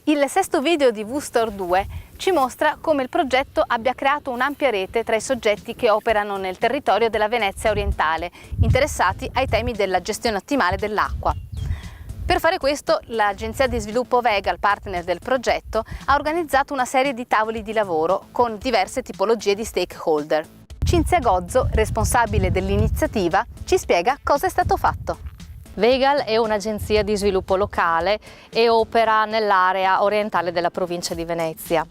Il sesto video di VSTOR 2 ci mostra come il progetto abbia creato un'ampia rete tra i soggetti che operano nel territorio della Venezia orientale, interessati ai temi della gestione ottimale dell'acqua. Per fare questo, l'agenzia di sviluppo Vegal, partner del progetto, ha organizzato una serie di tavoli di lavoro con diverse tipologie di stakeholder. Cinzia Gozzo, responsabile dell'iniziativa, ci spiega cosa è stato fatto. Vegal è un'agenzia di sviluppo locale e opera nell'area orientale della provincia di Venezia.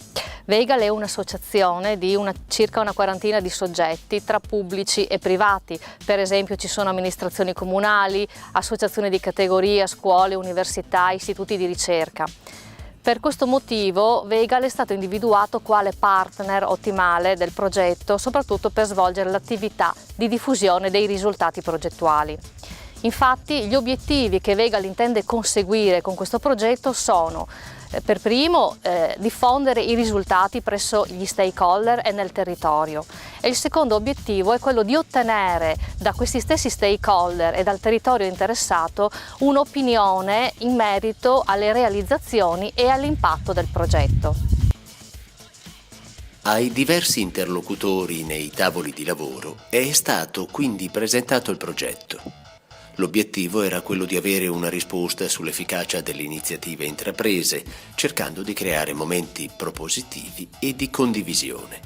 Vegal è un'associazione di circa una quarantina di soggetti tra pubblici e privati. Per esempio ci sono amministrazioni comunali, associazioni di categoria, scuole, università, istituti di ricerca. Per questo motivo Vegal è stato individuato quale partner ottimale del progetto, soprattutto per svolgere l'attività di diffusione dei risultati progettuali. Infatti gli obiettivi che Vegal intende conseguire con questo progetto sono per primo diffondere i risultati presso gli stakeholder e nel territorio, e il secondo obiettivo è quello di ottenere da questi stessi stakeholder e dal territorio interessato un'opinione in merito alle realizzazioni e all'impatto del progetto. Ai diversi interlocutori nei tavoli di lavoro è stato quindi presentato il progetto. L'obiettivo era quello di avere una risposta sull'efficacia delle iniziative intraprese, cercando di creare momenti propositivi e di condivisione.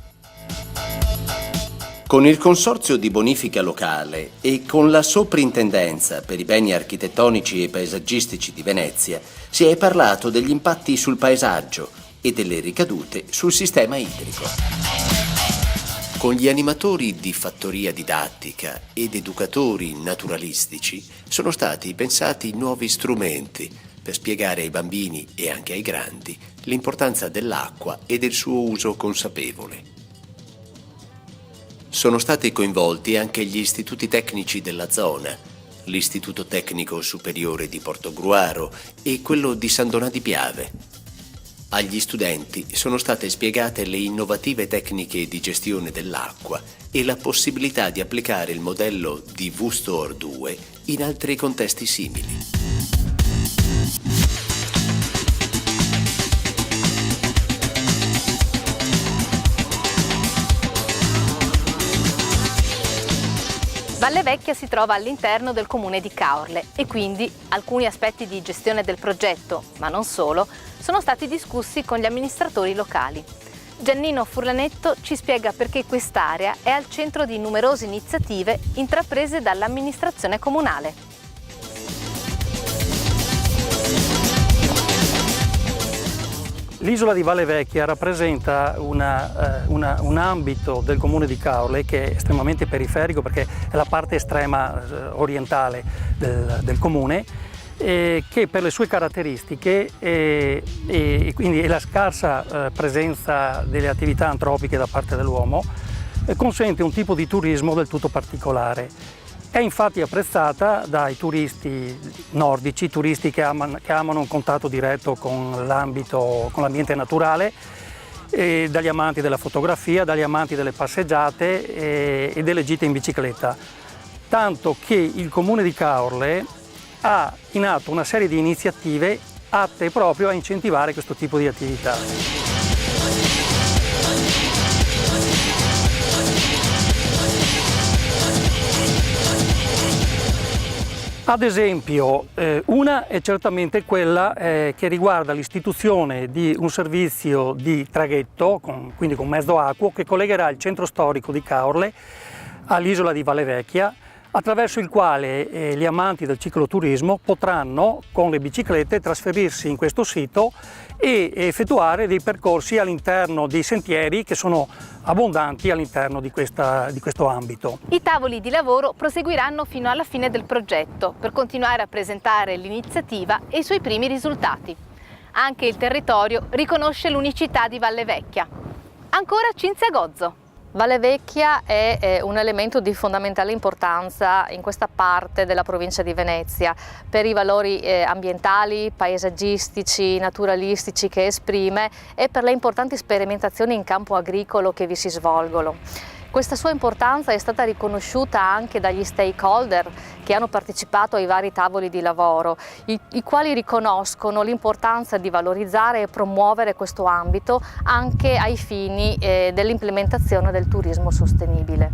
Con il Consorzio di Bonifica Locale e con la Soprintendenza per i Beni Architettonici e Paesaggistici di Venezia si è parlato degli impatti sul paesaggio e delle ricadute sul sistema idrico. Con gli animatori di fattoria didattica ed educatori naturalistici sono stati pensati nuovi strumenti per spiegare ai bambini e anche ai grandi l'importanza dell'acqua e del suo uso consapevole. Sono stati coinvolti anche gli istituti tecnici della zona, l'Istituto Tecnico Superiore di Portogruaro e quello di San Donà di Piave. Agli studenti sono state spiegate le innovative tecniche di gestione dell'acqua e la possibilità di applicare il modello di VSTOR 2 in altri contesti simili. Valle Vecchia si trova all'interno del comune di Caorle e quindi alcuni aspetti di gestione del progetto, ma non solo, sono stati discussi con gli amministratori locali. Giannino Furlanetto ci spiega perché quest'area è al centro di numerose iniziative intraprese dall'amministrazione comunale. L'isola di Valle Vecchia rappresenta un ambito del comune di Caorle che è estremamente periferico perché è la parte estrema orientale del comune, che per le sue caratteristiche e quindi la scarsa presenza delle attività antropiche da parte dell'uomo consente un tipo di turismo del tutto particolare. È infatti apprezzata dai turisti nordici, turisti che amano un contatto diretto con l'ambiente naturale, e dagli amanti della fotografia, dagli amanti delle passeggiate e delle gite in bicicletta. Tanto che il comune di Caorle ha in atto una serie di iniziative atte proprio a incentivare questo tipo di attività. Ad esempio, una è certamente quella che riguarda l'istituzione di un servizio di traghetto, quindi con mezzo acqueo, che collegherà il centro storico di Caorle all'isola di Valle Vecchia, attraverso il quale gli amanti del cicloturismo potranno con le biciclette trasferirsi in questo sito e effettuare dei percorsi all'interno dei sentieri che sono abbondanti all'interno di questo ambito. I tavoli di lavoro proseguiranno fino alla fine del progetto per continuare a presentare l'iniziativa e i suoi primi risultati. Anche il territorio riconosce l'unicità di Valle Vecchia. Ancora Cinzia Gozzo. Valle Vecchia è un elemento di fondamentale importanza in questa parte della provincia di Venezia per i valori ambientali, paesaggistici, naturalistici che esprime e per le importanti sperimentazioni in campo agricolo che vi si svolgono. Questa sua importanza è stata riconosciuta anche dagli stakeholder che hanno partecipato ai vari tavoli di lavoro, i quali riconoscono l'importanza di valorizzare e promuovere questo ambito anche ai fini dell'implementazione del turismo sostenibile.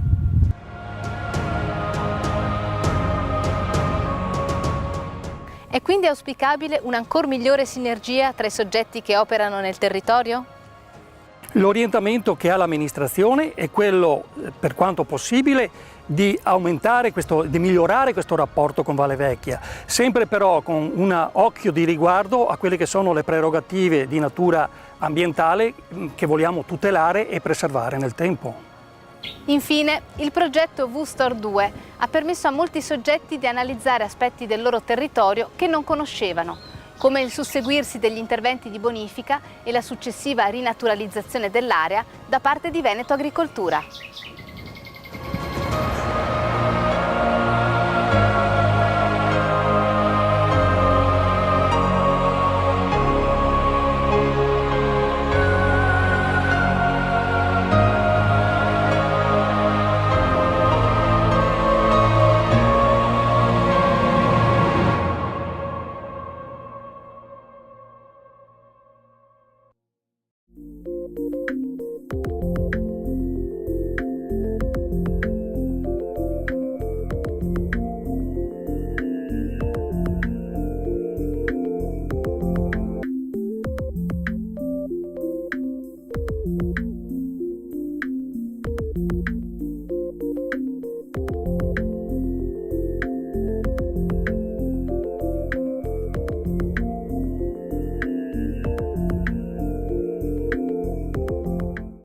È quindi auspicabile un'ancor migliore sinergia tra i soggetti che operano nel territorio? L'orientamento che ha l'amministrazione è quello, per quanto possibile, di aumentare di migliorare questo rapporto con Valle Vecchia, sempre però con un occhio di riguardo a quelle che sono le prerogative di natura ambientale che vogliamo tutelare e preservare nel tempo. Infine, il progetto VSTOR 2 ha permesso a molti soggetti di analizzare aspetti del loro territorio che non conoscevano, come il susseguirsi degli interventi di bonifica e la successiva rinaturalizzazione dell'area da parte di Veneto Agricoltura.